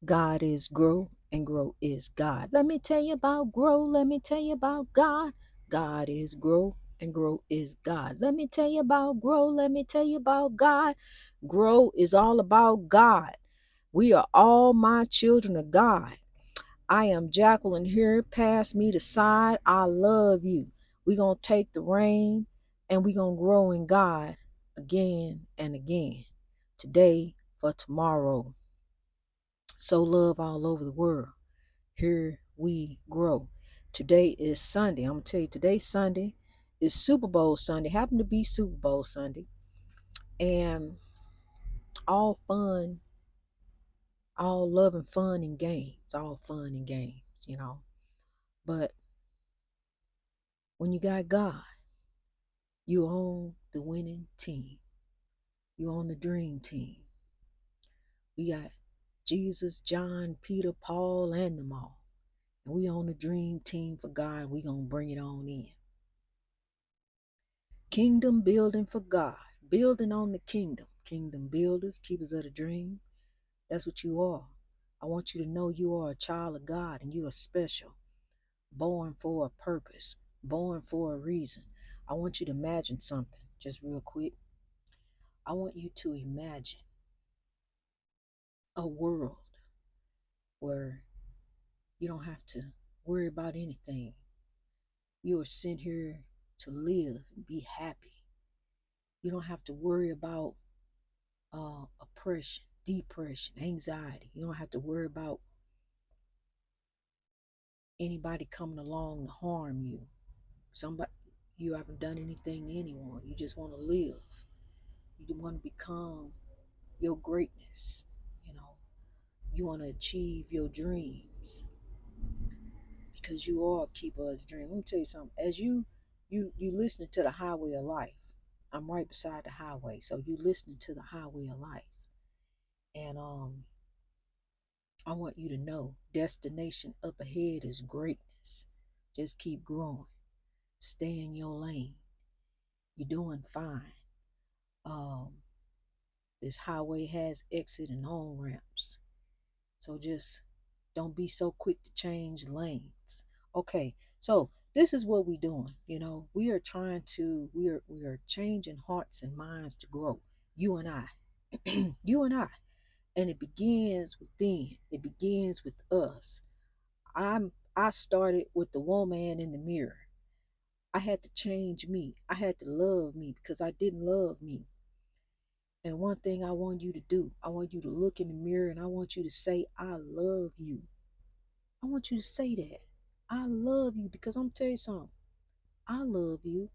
God is grow and grow is God. Let me tell you about grow. Let me tell you about God. God is grow and grow is God. Let me tell you about grow. Let me tell you about God. Grow is all about God. We are all my children of God. I am Jacqueline here. Pass me the side. I love you. We're going to take the reign and we're going to grow in God again and again. Today for tomorrow. Sow love all over the world. Here we grow. Today is Sunday. I'm going to tell you, today's Sunday is Super Bowl Sunday. Happened to be Super Bowl Sunday. And all fun, all love and fun and games. All fun and games. But when you got God, you own the winning team. You own the dream team. We got Jesus, John, Peter, Paul, and them all. And we own the dream team for God. We going to bring it on in. Kingdom building for God, building on the kingdom. Kingdom builders, keepers of the dream. That's what you are. I want you to know you are a child of God and you are special, born for a purpose, born for a reason. I want you to imagine something, just real quick. I want you to imagine a world where you don't have to worry about anything. You are sent here to live and be happy. You don't have to worry about oppression, depression, anxiety. You don't have to worry about anybody coming along to harm you. Somebody, you haven't done anything to anyone. You just want to live. You want to become your greatness. You know, you want to achieve your dreams because you are a keeper of the dream. Let me tell you something. As you listening to the highway of life. I'm right beside the highway, so you listening to the highway of life. And I want you to know destination up ahead is greatness. Just keep growing. Stay in your lane. You're doing fine. Um, this highway has exit and on ramps. So just don't be so quick to change lanes. Okay, so this is what we're doing. We are trying to we are changing hearts and minds to grow. You and I. You and I. And it begins within. It begins with us. I started with the woman in the mirror. I had to change me. I had to love me because I didn't love me. And one thing I want you to do, I want you to look in the mirror and I want you to say, I love you. I want you to say that. I love you because I'm telling you something. I love you.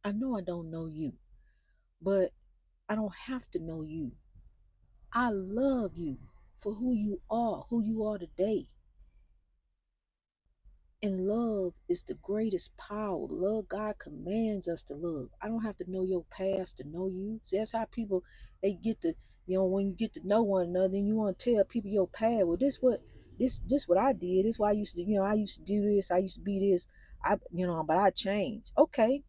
I know I don't know you, but I don't have to know you. I love you for who you are today. And love is the greatest power. Love, God commands us to love. I don't have to know your past to know you. See, that's how people they get to, when you get to know one another, then you want to tell people your past. Well, this what I did. This why I used to, I used to do this. I used to be this. But I changed. Okay,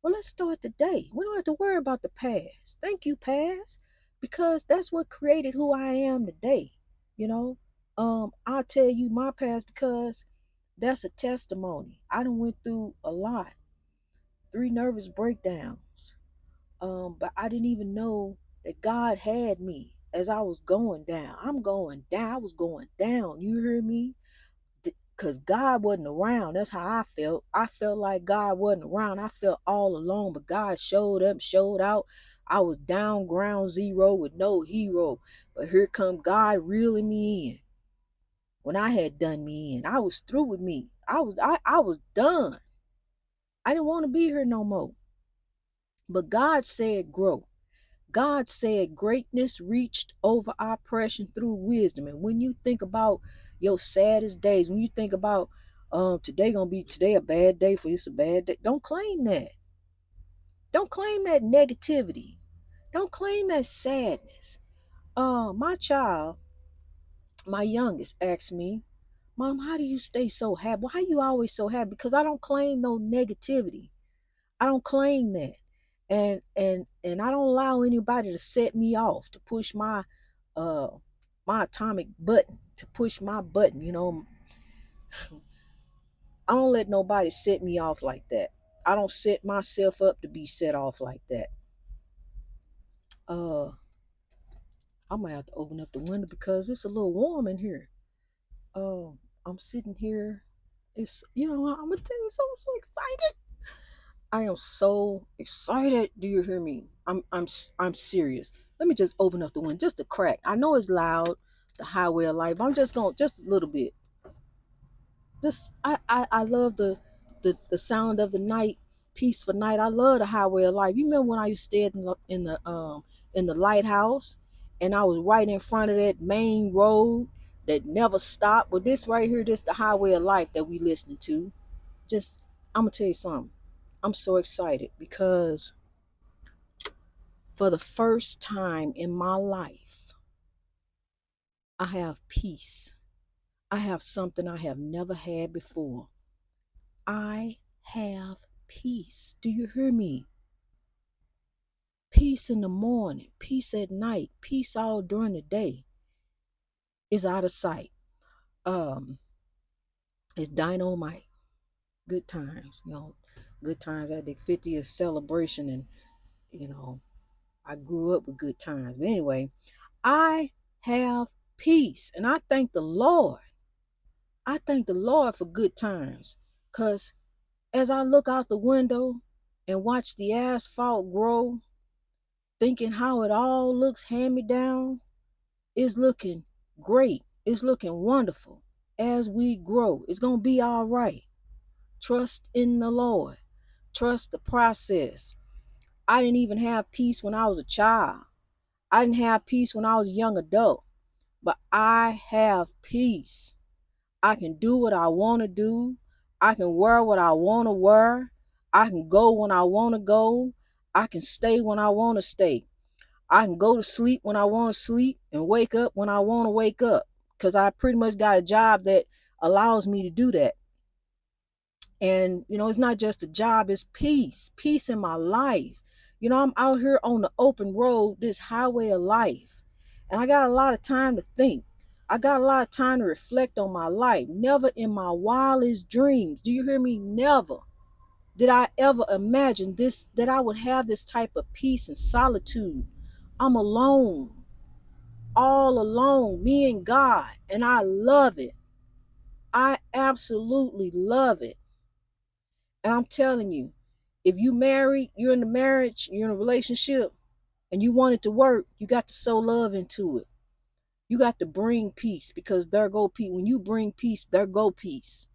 well, let's start today. We don't have to worry about the past. Thank you, past, because that's what created who I am today. You know, I'll tell you my past because that's a testimony. I done went through a lot, 3 nervous breakdowns. But I didn't even know that God had me as I was going down. I'm going down. I was going down. You hear me? Because God wasn't around. That's how I felt. I felt like God wasn't around. I felt all alone, but God showed up, showed out. I was down ground zero with no hero. But here come God reeling me in when I had done me in. I was through with me. I was done. I didn't want to be here no more. But God said grow. God said greatness reached over oppression through wisdom. And when you think about your saddest days, when you think about today a bad day for you, it's a bad day. Don't claim that. Don't claim that negativity. Don't claim that sadness. My child, my youngest, asked me, Mom, how do you stay so happy? Why are you always so happy? Because I don't claim no negativity. I don't claim that. And I don't allow anybody to set me off, to push uh my atomic button to push my button. I don't let nobody set me off like that. I don't set myself up to be set off like that. Uh, I might have to open up the window because it's a little warm in here. I'm sitting here. I'm gonna tell you something. I'm so excited. I am so excited. Do you hear me? I'm serious. Let me just open up the window, just a crack. I know it's loud, the highway of life. But I'm just going just a little bit. Just I love the sound of the night, peaceful night. I love the highway of life. You remember when I used to stay in the lighthouse, and I was right in front of that main road that never stopped. But this right here, this the highway of life that we listening to. Just I'm gonna tell you something. I'm so excited because for the first time in my life, I have peace. I have something I have never had before. I have peace. Do you hear me? Peace in the morning, peace at night, peace all during the day is out of sight. Um, it's dynamite. Good times, good times at the 50th celebration, and you know, I grew up with good times. But anyway, I have peace, and I thank the Lord. I thank the Lord for good times, cause as I look out the window and watch the asphalt grow, thinking how it all looks hand me down, it's looking great. It's looking wonderful. As we grow, it's going to be all right. Trust in the Lord. Trust the process. I didn't even have peace when I was a child. I didn't have peace when I was a young adult. But I have peace. I can do what I want to do. I can wear what I want to wear. I can go when I want to go. I can stay when I want to stay. I can go to sleep when I want to sleep and wake up when I want to wake up because I pretty much got a job that allows me to do that. And, it's not just a job, it's peace, peace in my life. I'm out here on the open road, this highway of life, and I got a lot of time to think. I got a lot of time to reflect on my life. Never in my wildest dreams, do you hear me? Never did I ever imagine this, that I would have this type of peace and solitude. I'm alone, all alone, me and God, and I love it. I absolutely love it. And I'm telling you, if you married, you're in a marriage, you're in a relationship, and you want it to work, you got to sow love into it. You got to bring peace because there go peace. When you bring peace, there go peace.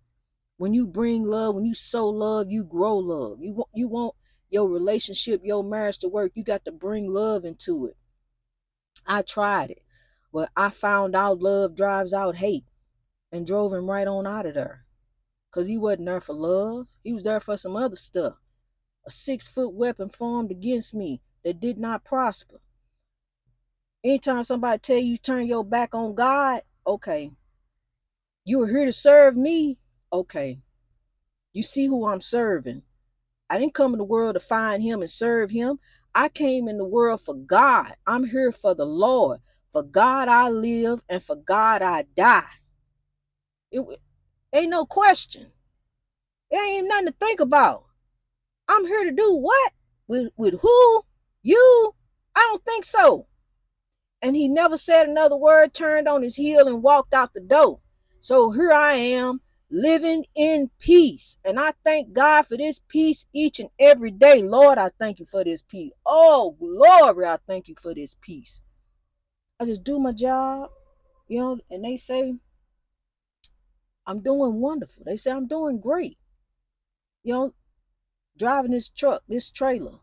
When you bring love, when you sow love, you grow love. You want your relationship, your marriage to work, you got to bring love into it. I tried it, but I found out love drives out hate and drove him right on out of there. Because he wasn't there for love. He was there for some other stuff. A 6-foot weapon formed against me that did not prosper. Anytime somebody tell you turn your back on God, okay. You were here to serve me, okay. You see who I'm serving. I didn't come in the world to find him and serve him. I came in the world for God. I'm here for the Lord. For God I live and for God I die. It ain't no question. It ain't nothing to think about. I'm here to do what? With who? You? I don't think so. And he never said another word, turned on his heel and walked out the door. So here I am living in peace. And I thank God for this peace each and every day. Lord, I thank you for this peace. Oh, glory, I thank you for this peace. I just do my job, and they say I'm doing wonderful. They say I'm doing great. You know, driving this truck, this trailer,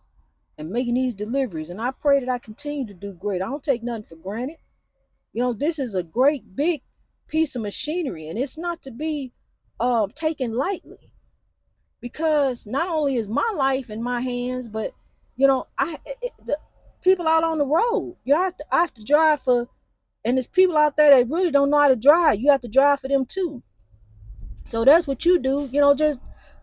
and making these deliveries. And I pray that I continue to do great. I don't take nothing for granted. This is a great big piece of machinery, and it's not to be taken lightly because not only is my life in my hands, but the people out on the road. I have to drive for, and there's people out there that really don't know how to drive. You have to drive for them too. So that's what you do. Just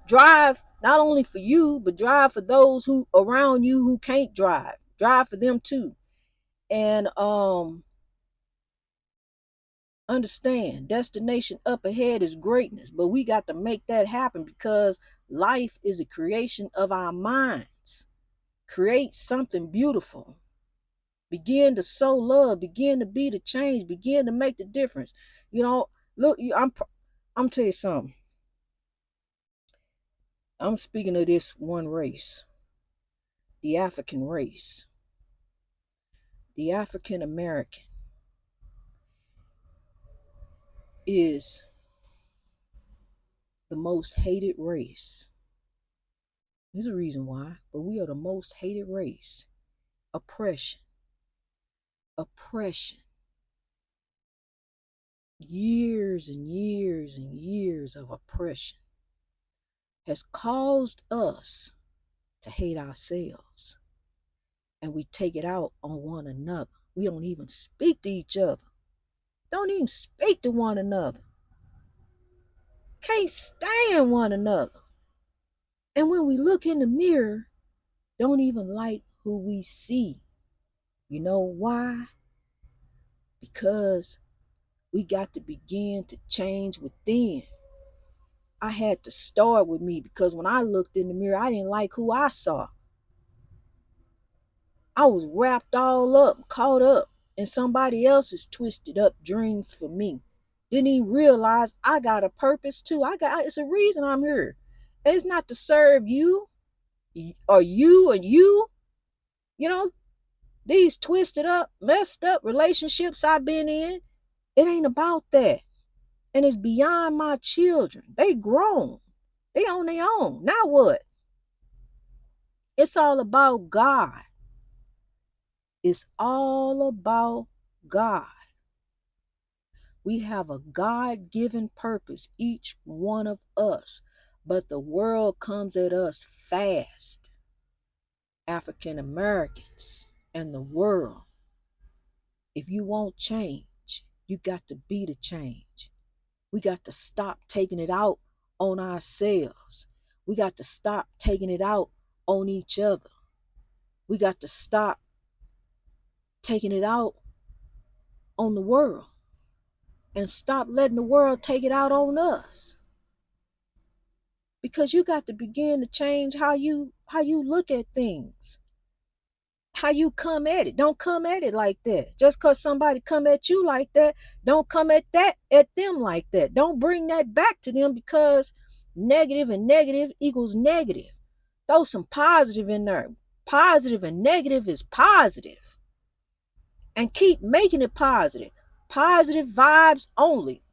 drive not only for you, but drive for those who around you who can't drive. Drive for them too. And Understand, destination up ahead is greatness, but we got to make that happen because life is a creation of our minds. Create something beautiful. Begin to sow love. Begin to be the change. Begin to make the difference. You know, look, I'm tell you something. I'm speaking of this one race, the African race, the African American is the most hated race. There's a reason why, but we are the most hated race. Oppression, oppression, years and years and years of oppression has caused us to hate ourselves, and we take it out on one another. We don't even speak to each other, don't even speak to one another, can't stand one another. And when we look in the mirror, don't even like who we see. You know why? Because we got to begin to change within. I had to start with me because when I looked in the mirror, I didn't like who I saw. I was wrapped all up, caught up in somebody else's twisted up dreams for me. Didn't even realize I got a purpose too. It's a reason I'm here. It's not to serve you or you or you. You know, these twisted up, messed up relationships I've been in, it ain't about that. And it's beyond my children. They grown. They on their own. Now what? It's all about God. It's all about God. We have a God given purpose, each one of us, but the world comes at us fast. African Americans and the world. If you want change, you got to be the change. We got to stop taking it out on ourselves. We got to stop taking it out on each other. We got to stop taking it out on the world and stop letting the world take it out on us. Because you got to begin to change how you look at things, how you come at it. Don't come at it like that. Just because somebody come at you like that, don't come at them like that. Don't bring that back to them because negative and negative equals negative. Throw some positive in there. Positive and negative is positive. And keep making it positive. Positive vibes only.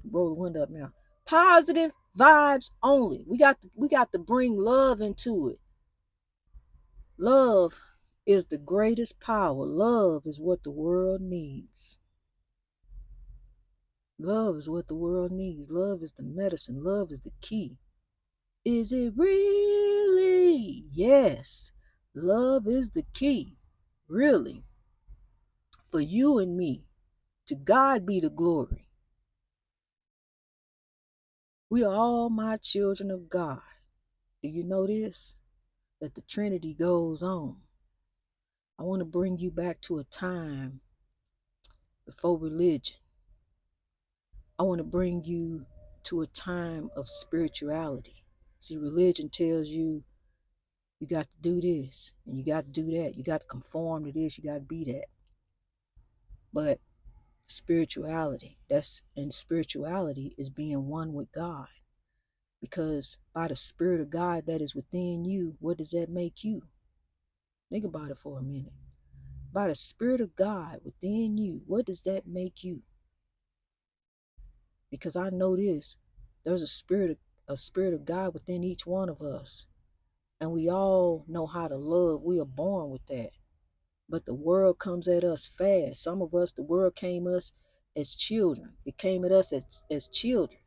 Roll the window up now. Positive vibes only. We got to bring love into it. Love is the greatest power. Love is what the world needs. Love is what the world needs. Love is the medicine. Love is the key. Is it really? Yes. Love is the key. Really. For you and me. To God be the glory. We are all my children of God. Do you know this? That the Trinity goes on. I want to bring you back to a time before religion. I want to bring you to a time of spirituality. See, religion tells you you got to do this and you got to do that. You got to conform to this. You got to be that. But spirituality is being one with God. Because by the Spirit of God that is within you, what does that make you? Think about it for a minute. By the Spirit of God within you, what does that make you? Because I know this, there's a spirit of God within each one of us. And we all know how to love. We are born with that. But the world comes at us fast. Some of us, the world came at us as children. It came at us as children.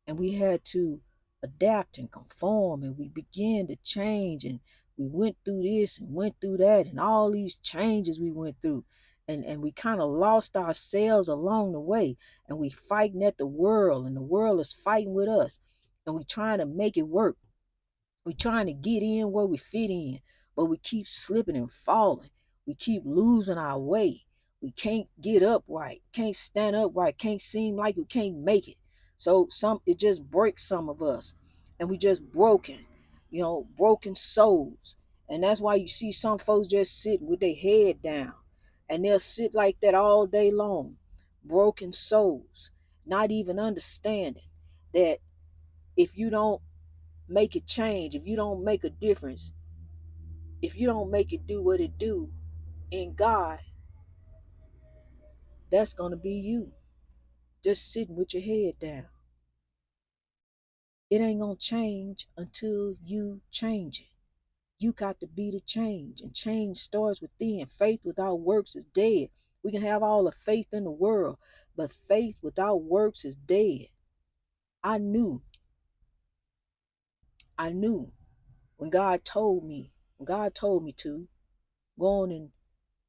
And we had to adapt and conform, and we began to change, and we went through this and went through that, and all these changes we went through, and we kind of lost ourselves along the way, and we fighting at the world, and the world is fighting with us, and we trying to make it work. We trying to get in where we fit in, but we keep slipping and falling. We keep losing our way. We can't get up right, can't stand up right, can't seem like we can't make it. So it just breaks some of us, and we just broken, broken souls. And that's why you see some folks just sitting with their head down, and they'll sit like that all day long, broken souls, not even understanding that if you don't make it change, if you don't make a difference, if you don't make it do what it do in God, that's gonna be you, just sitting with your head down. It ain't gonna change until you change it. You got to be the change, and change starts within. Faith without works is dead. We can have all the faith in the world, but faith without works is dead. I knew, I knew when God told me to go on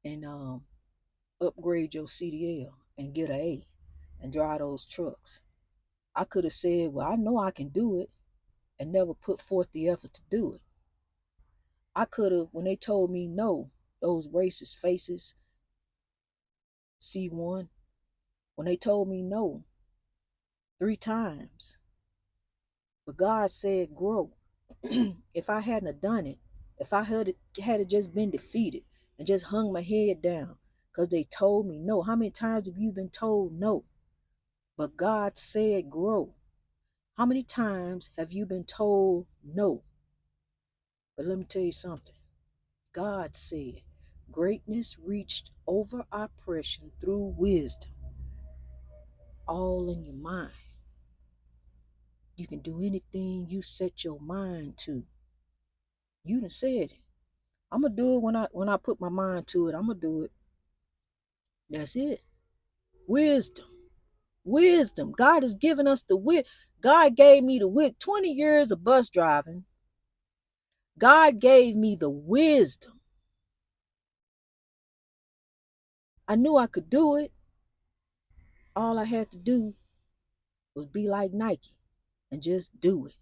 and upgrade your CDL and get an A and drive those trucks. I could have said, well, I know I can do it, and never put forth the effort to do it. I could have, when they told me no, those racist faces, C1, when they told me no 3 times, but God said grow. If I hadn't have done it, if I had just been defeated and just hung my head down because they told me no. How many times have you been told no? But God said grow. How many times have you been told no? But let me tell you something. God said, greatness reached over oppression through wisdom, all in your mind. You can do anything you set your mind to. You done said it. I'm gonna do it when I put my mind to it. I'm gonna do it. That's it. Wisdom. Wisdom. God has given us the wit. God gave me the wit. 20 years of bus driving. God gave me the wisdom. I knew I could do it. All I had to do was be like Nike and just do it.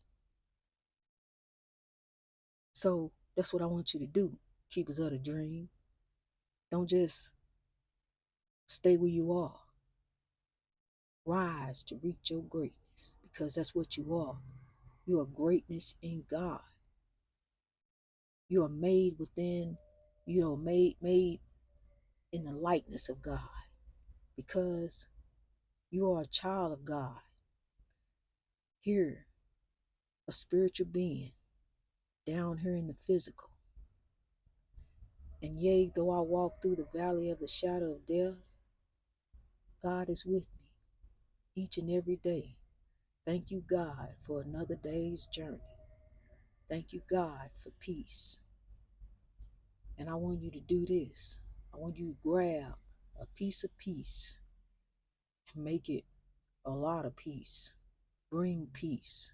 So that's what I want you to do, keepers of the dream. Don't just stay where you are. Rise to reach your greatness, because that's what you are. You are greatness in God. You are made within, made in the likeness of God, because you are a child of God. Here, a spiritual being, down here in the physical. And yea, though I walk through the valley of the shadow of death, God is with me each and every day. Thank you, God, for another day's journey. Thank you, God, for peace. And I want you to do this. I want you to grab a piece of peace and make it a lot of peace. Bring peace.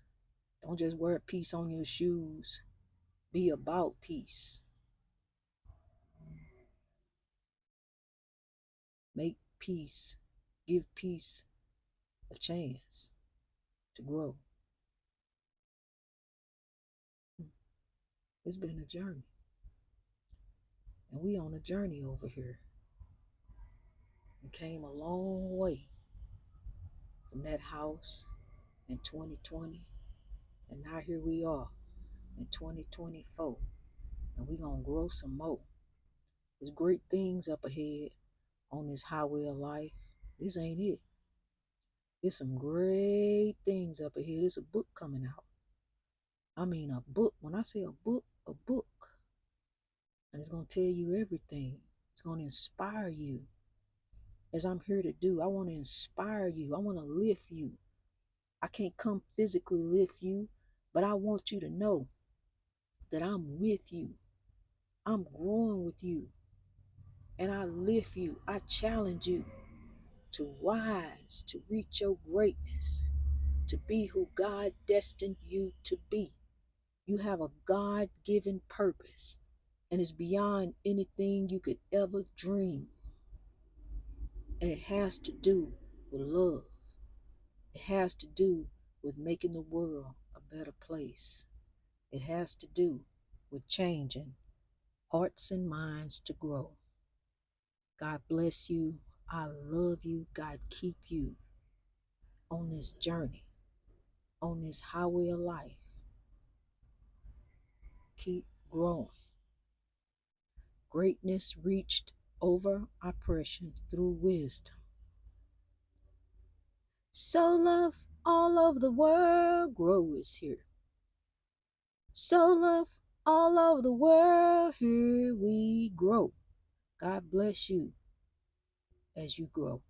Don't just wear peace on your shoes. Be about peace. Make peace. Give peace a chance to grow. It's been a journey. And we on a journey over here. And came a long way from that house in 2020. And now here we are in 2024. And we gonna grow some more. There's great things up ahead on this highway of life. This ain't it. There's some great things up ahead. There's a book coming out. I mean, a book. When I say a book, a book. And it's going to tell you everything. It's going to inspire you. As I'm here to do, I want to inspire you. I want to lift you. I can't come physically lift you, but I want you to know that I'm with you. I'm growing with you. And I lift you. I challenge you to rise, to reach your greatness, to be who God destined you to be. You have a God-given purpose, and it's beyond anything you could ever dream. And it has to do with love. It has to do with making the world a better place. It has to do with changing hearts and minds to grow. God bless you. I love you. God keep you on this journey, on this highway of life. Keep growing. Greatness reached over oppression through wisdom. Sow love all over the world. Grow is here. Sow love all over the world. Here we grow. God bless you as you grow.